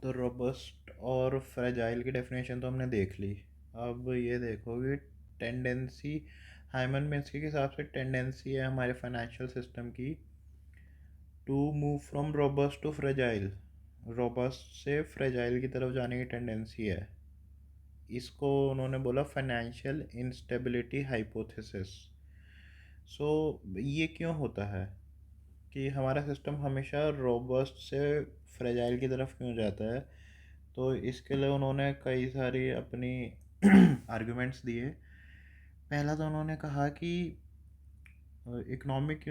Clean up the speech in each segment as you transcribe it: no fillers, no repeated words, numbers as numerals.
तो रोबस्ट और फ्रेजाइल की डेफिनेशन तो हमने देख ली। अब ये देखो कि टेंडेंसी, हाइमन मिन्स्की के हिसाब से टेंडेंसी है हमारे फाइनेंशियल सिस्टम की to move from robust to fragile. Robust से फ्रेजाइल की तरफ जाने की टेंडेंसी है। इसको उन्होंने बोला फाइनेंशियल इंस्टेबिलिटी हाइपोथेसिस। सो ये क्यों होता है कि हमारा सिस्टम हमेशा रोबस्ट से फ्रेजाइल की तरफ क्यों जाता है? तो इसके लिए उन्होंने कई सारी अपनी आर्गुमेंट्स दिए। पहला तो उन्होंने कहा कि इकोनॉमिक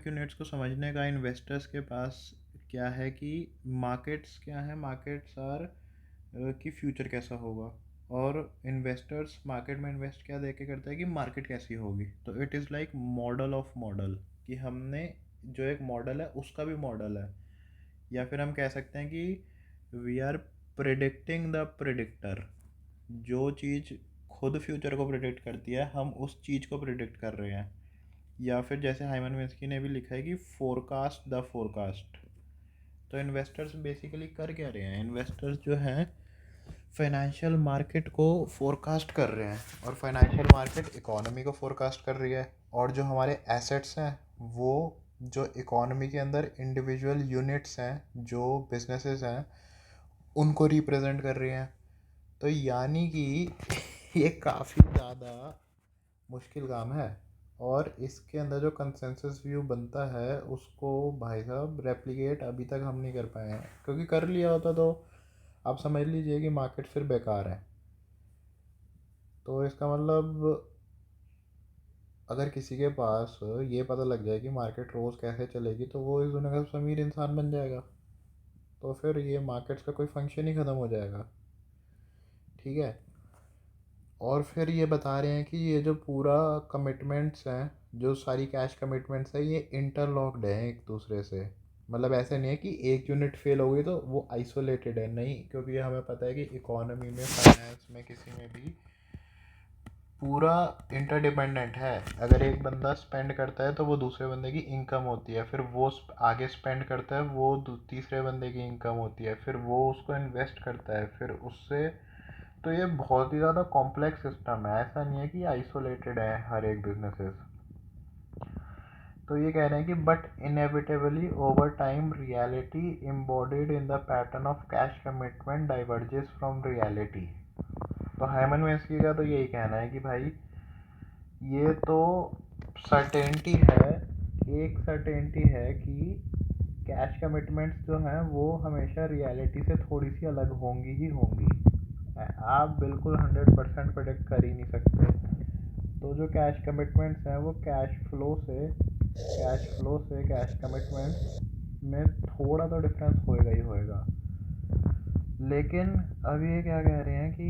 यूनिट्स को समझने का इन्वेस्टर्स के पास क्या है कि मार्केट्स क्या है, मार्केट्स आर कि फ्यूचर कैसा होगा। और इन्वेस्टर्स मार्केट में इन्वेस्ट क्या देख के करता है कि मार्केट कैसी होगी। तो it is like model of model, कि हमने जो एक मॉडल है उसका भी मॉडल है। या फिर हम कह सकते हैं कि we are predicting the predictor. जो चीज़ खुद फ्यूचर को प्रिडिक्ट करती है, हम उस चीज़ को प्रिडिक्ट कर रहे हैं। या फिर जैसे हाइमन मिन्स्की ने भी लिखा है कि फोरकास्ट द फोरकास्ट। तो इन्वेस्टर्स बेसिकली कर क्या रहे हैं? इन्वेस्टर्स जो हैं फाइनेंशियल मार्केट को फोरकास्ट कर रहे हैं, और फाइनेंशियल मार्केट इकोनॉमी को फोरकास्ट कर रही है। और जो हमारे एसेट्स हैं वो जो इकोनॉमी के अंदर इंडिविजुअल यूनिट्स हैं, जो बिजनेसेस हैं, उनको रिप्रेजेंट कर रही हैं। तो यानी कि ये काफ़ी ज़्यादा मुश्किल काम है। और इसके अंदर जो कंसेंसस व्यू बनता है उसको भाई साहब रेप्लिकेट अभी तक हम नहीं कर पाए हैं, क्योंकि कर लिया होता तो आप समझ लीजिए कि मार्केट फिर बेकार है। तो इसका मतलब अगर किसी के पास ये पता लग जाए कि मार्केट रोज़ कैसे चलेगी तो वो इस दुनिया का सबसे अमीर इंसान बन जाएगा। तो फिर ये मार्केट्स का कोई फंक्शन ही ख़त्म हो जाएगा। ठीक है। और फिर ये बता रहे हैं कि ये जो पूरा कमिटमेंट्स हैं, जो सारी कैश कमिटमेंट्स है, ये इंटरलॉक्ड है एक दूसरे से। मतलब ऐसे नहीं है कि एक यूनिट फेल हो गई तो वो आइसोलेटेड है, नहीं। क्योंकि हमें पता है कि इकोनॉमी में, फाइनेंस में, किसी में भी पूरा इंटरडिपेंडेंट है। अगर एक बंदा स्पेंड करता है तो वो दूसरे बंदे की इनकम होती है, फिर वो आगे स्पेंड करता है, वो तीसरे बंदे की इनकम होती है, फिर वो उसको इन्वेस्ट करता है, फिर उससे। तो ये बहुत ही ज़्यादा कॉम्प्लेक्स सिस्टम है, ऐसा नहीं है कि आइसोलेटेड है हर एक बिजनेसेस। तो ये कह रहे हैं कि but inevitably over time reality embodied in the pattern of cash commitment diverges from reality. तो हाइमन मिन्स्की का तो यही कहना है कि भाई ये तो सर्टेनिटी है, एक सर्टेनिटी है कि कैश कमिटमेंट्स जो हैं वो हमेशा रियलिटी से थोड़ी सी अलग होंगी ही होंगी। आप बिल्कुल 100% प्रेडिक्ट कर ही नहीं सकते। तो जो कैश कमिटमेंट्स हैं वो कैश कमिटमेंट्स में थोड़ा तो डिफरेंस होएगा ही होएगा। लेकिन अब ये क्या कह रहे हैं कि,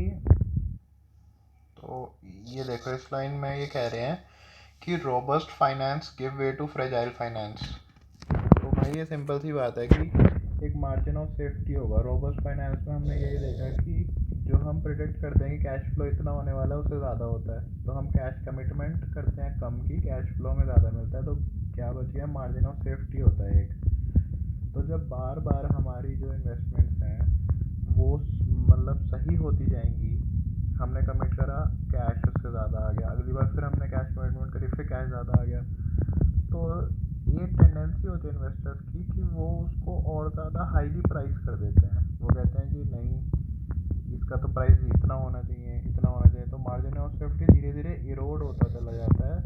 तो ये देखो इस लाइन में ये कह रहे हैं कि robust finance give way to fragile finance. तो भाई ये सिंपल सी बात है कि एक मार्जिन ऑफ सेफ्टी होगा। रोबस्ट फाइनेंस में हमने यही देखा कि जो हम प्रिडिक्ट करते हैं कि कैश फ्लो इतना होने वाला है उससे ज़्यादा होता है, तो हम कैश कमिटमेंट करते हैं कम की, कैश फ्लो में ज़्यादा मिलता है, तो क्या बच गया? मार्जिन ऑफ सेफ्टी होता है एक। तो जब बार बार हमारी जो इन्वेस्टमेंट्स हैं वो मतलब सही होती जाएंगी, हमने कमिट करा, कैश उससे ज़्यादा आ गया, अगली बार फिर हमने कैश कमिटमेंट करी, फिर कैश ज़्यादा आ गया, तो ये टेंडेंसी होती है इन्वेस्टर्स की कि वो उसको और ज़्यादा हाईली प्राइस कर देते हैं। वो कहते हैं कि नहीं, इसका तो प्राइस इतना होना चाहिए, इतना होना चाहिए। तो मार्जिन ऑफ सेफ्टी धीरे धीरे इरोड होता चला जाता है,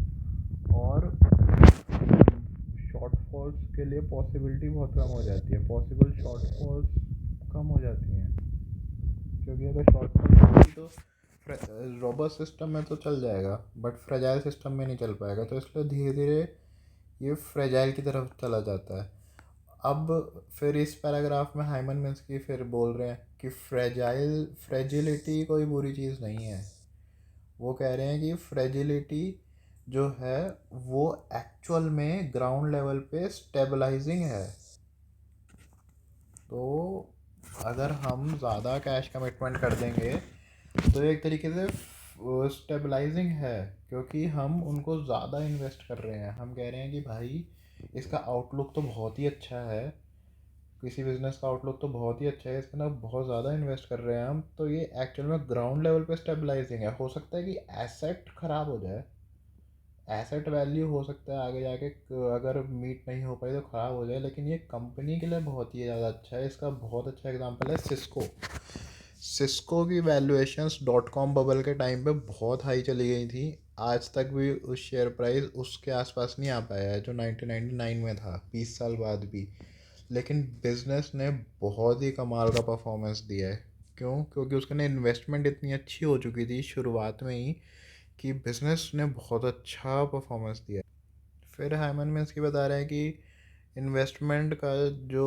और शॉर्टफॉल्स के लिए पॉसिबिलिटी बहुत कम हो जाती है, पॉसिबल शॉर्टफॉल्स कम हो जाती हैं। क्योंकि अगर शॉर्टफॉल होगी तो रोबस्ट सिस्टम में तो चल जाएगा, बट फ्रेजाइल सिस्टम में नहीं चल पाएगा। तो इसलिए धीरे धीरे ये फ्रेजाइल की तरफ चला जाता है। अब फिर इस पैराग्राफ में हाइमन मिन्स्की फिर बोल रहे हैं कि फ्रेजिलिटी कोई बुरी चीज़ नहीं है। वो कह रहे हैं कि फ्रेजिलिटी जो है वो एक्चुअल में ग्राउंड लेवल पे स्टेबलाइजिंग है। तो अगर हम ज़्यादा कैश कमिटमेंट कर देंगे तो एक तरीके से स्टेबलाइजिंग है, क्योंकि हम उनको ज़्यादा इन्वेस्ट कर रहे हैं। हम कह रहे हैं कि भाई इसका आउटलुक तो बहुत ही अच्छा है, किसी बिज़नेस का आउटलुक तो बहुत ही अच्छा है, इसके अंदर बहुत ज़्यादा इन्वेस्ट कर रहे हैं हम, तो ये एक्चुअल में ग्राउंड लेवल पे स्टेबलाइजिंग है। हो सकता है कि एसेट ख़राब हो जाए, एसेट वैल्यू हो सकता है आगे जाके अगर मीट नहीं हो पाई तो ख़राब हो जाए, लेकिन ये कंपनी के लिए बहुत ही ज़्यादा अच्छा है। इसका बहुत अच्छा एग्जांपल है सिस्को। सिस्को की वैल्यूएशंस डॉट कॉम बबल के टाइम पे बहुत हाई चली गई थी। आज तक भी उस शेयर प्राइस उसके आसपास नहीं आ पाया है जो 1999 में था, 20 साल बाद भी। लेकिन बिजनेस ने बहुत ही कमाल का परफॉर्मेंस दिया है। क्यों? क्योंकि उसके ने इन्वेस्टमेंट इतनी अच्छी हो चुकी थी शुरुआत में ही कि बिजनेस ने बहुत अच्छा परफॉर्मेंस दिया है। फिर हाइमन में इसकी बता रहे हैं कि इन्वेस्टमेंट का जो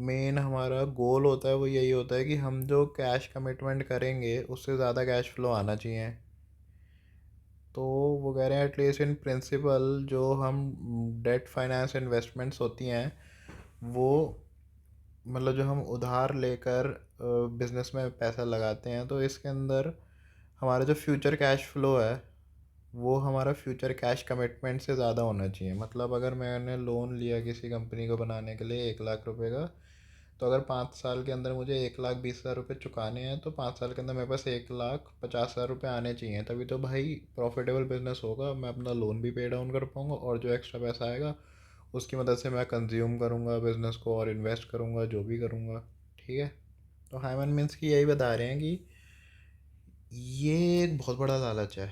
मेन हमारा गोल होता है वो यही होता है कि हम जो कैश कमिटमेंट करेंगे उससे ज़्यादा कैश फ्लो आना चाहिए। तो वो कह रहे हैं एटलीस्ट इन प्रिंसिपल जो हम डेट फाइनेंस इन्वेस्टमेंट्स होती हैं वो, मतलब जो हम उधार लेकर बिजनेस में पैसा लगाते हैं, तो इसके अंदर हमारा जो फ्यूचर कैश फ्लो है वो हमारा फ्यूचर कैश कमिटमेंट से ज़्यादा होना चाहिए। मतलब अगर मैंने लोन लिया किसी कंपनी को बनाने के लिए 1 लाख रुपए का, तो अगर 5 साल के अंदर मुझे 1,20,000 रुपये चुकाने हैं तो 5 साल के अंदर मेरे पास 1,50,000 रुपये आने चाहिए, तभी तो भाई प्रॉफिटेबल बिजनेस होगा। मैं अपना लोन भी पे डाउन कर पाऊँगा और जो एक्स्ट्रा पैसा आएगा उसकी मदद से मैं कंज्यूम करूँगा बिज़नेस को और इन्वेस्ट करूँगा जो भी करूँगा। ठीक है। तो हाइमन मीन्स की यही बता रहे हैं कि ये एक बहुत बड़ा लालच है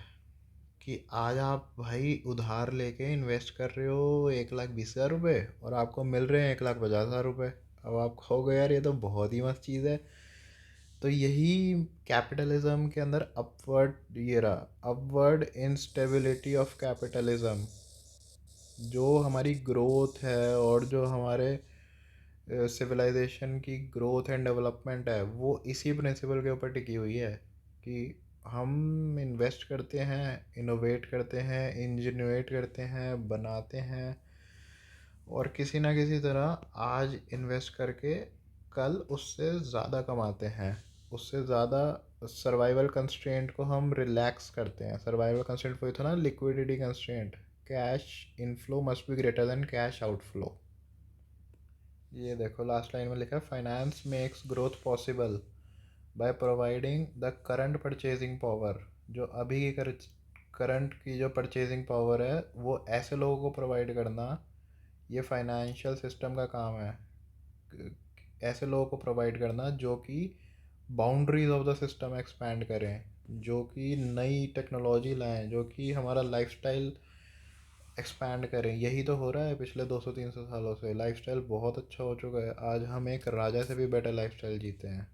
कि आज आप भाई उधार लेके इन्वेस्ट कर रहे हो 1,20,000 रुपये और आपको मिल रहे हैं 1,50,000 रुपये। अब आप कहोगे यार ये तो बहुत ही मस्त चीज़ है। तो यही कैपिटलिज्म के अंदर अपवर्ड ये रहा, अपवर्ड इंस्टेबिलिटी ऑफ कैपिटलिज्म। जो हमारी ग्रोथ है और जो हमारे सिविलाइजेशन की ग्रोथ एंड डेवलपमेंट है वो इसी प्रिंसिपल के ऊपर टिकी हुई है कि हम इन्वेस्ट करते हैं, इनोवेट करते हैं, इंजीनिएट करते हैं, बनाते हैं और किसी ना किसी तरह आज इन्वेस्ट करके कल उससे ज़्यादा कमाते हैं, उससे ज़्यादा। सर्वाइवल कंस्ट्रेंट को हम रिलैक्स करते हैं। सर्वाइवल कंस्ट्रेंट वही था ना, liquidity constraint. Cash inflow must be greater than cash outflow. ये देखो लास्ट लाइन में लिखा है, finance makes growth possible by providing the current purchasing power. जो अभी की करंट की जो परचेजिंग पावर है वो ऐसे लोगों को प्रोवाइड करना, ये फाइनेंशियल सिस्टम का काम है। ऐसे लोगों को प्रोवाइड करना जो कि boundaries of the system expand करें, जो कि नई टेक्नोलॉजी लाएं, जो कि हमारा लाइफस्टाइल एक्सपैंड करें। यही तो हो रहा है पिछले 200-300 सालों से। लाइफस्टाइल बहुत अच्छा हो चुका है, आज हम एक राजा से भी बेटर लाइफस्टाइल जीते हैं।